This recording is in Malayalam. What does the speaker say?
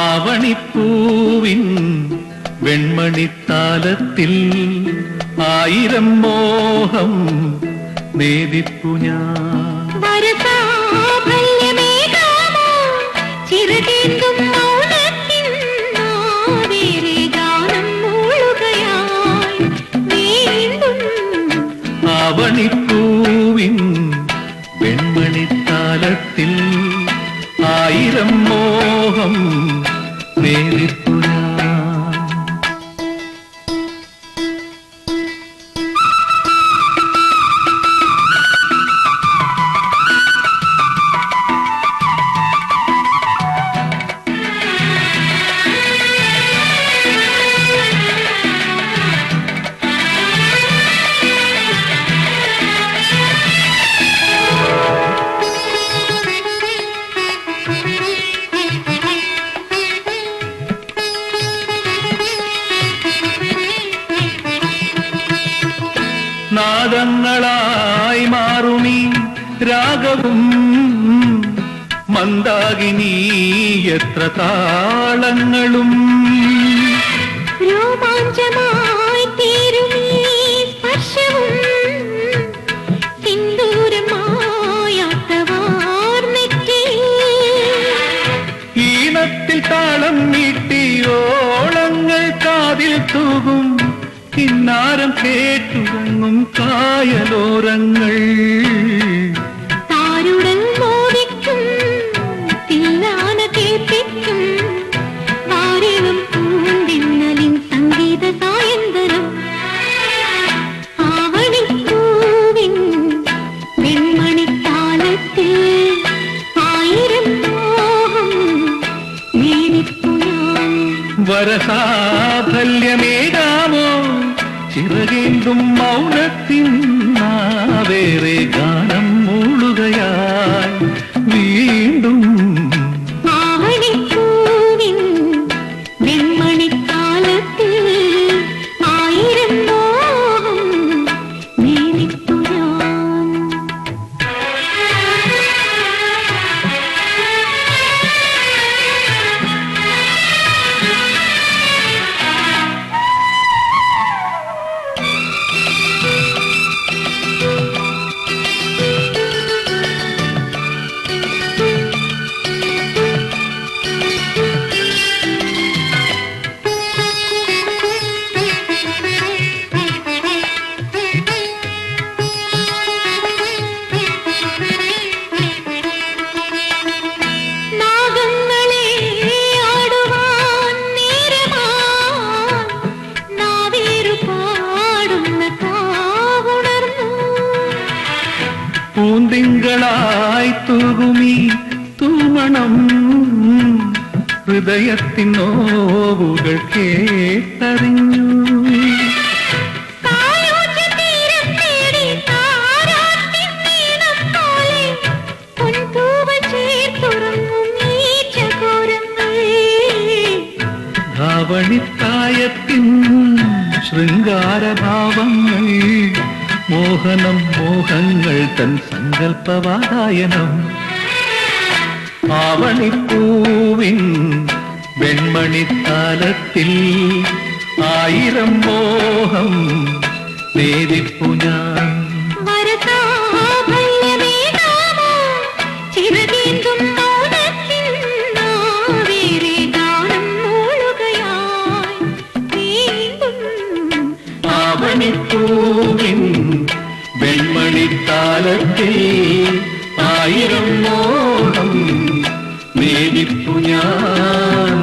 ആവണിപ്പൂവിൻ വെൺമണിത്താലത്തിൽ ആയിരം മോഹം നേദിപ്പു ഞാൻ. ആവണിപ്പൂവിൻ വെൺമണിത്താലത്തിൽ ആയിരം മോഹം നേദിപ്പു ഞാൻ. നാദങ്ങളായി മാറുമീ രാഗവും മന്ദാകിനി എത്ര താളങ്ങളും രോമാഞ്ചമായി തീരുമീ സ്പർശവും സിന്ദൂരമായാത്തവാർന്നെറ്റി ഈണത്തിൽ താളം നീട്ടി ഓളങ്ങൾ കാതിൽ തൂകും കിന്നാരം കേട്ടുറങ്ങും കായലോരങ്ങൾ താരുടൻ മോദിക്കും തില്ലാന കേൾപ്പിക്കും വാരിലും പൂന്തിന്നലിൻ സംഗീത സായന്തരം. ആവണിപ്പൂവിൻ വെൺമണിത്താലത്തിൽ ആയിരം മോഹം നേദിപ്പു ഞാൻ. വരസാഫല്യമേകാമോ ചിറകേന്തും മൗനത്തിൻ വേറെ ഗാനം മൂളുകയായി വീണ്ടും. ആവണിപ്പൂവിൻ വെൺമണിത്താലത്തിൽ ആയിരം മോഹം നേദിപ്പു ഞാൻ. പൂന്തിങ്കളായി തൂകുമീ തൂമണം ഹൃദയത്തിൻ നോവുകൾ കേട്ടറിഞ്ഞു. ധാവണിത്തായത്തിൻ ശൃംഗാരഭാവങ്ങൾ മോഹനം മോഹങ്ങൾ തൻ സങ്കൽപ്പവാതായനം. ആവണിപ്പൂവിൻ വെൺമണിത്താലത്തിൽ ആയിരം മോഹം നേദിപ്പു ഞാൻ. ആവണിപ്പൂവിൻ വെൺമണിത്താലത്തിൽ ആയിരം മോഹം നേദിപ്പു ഞാൻ.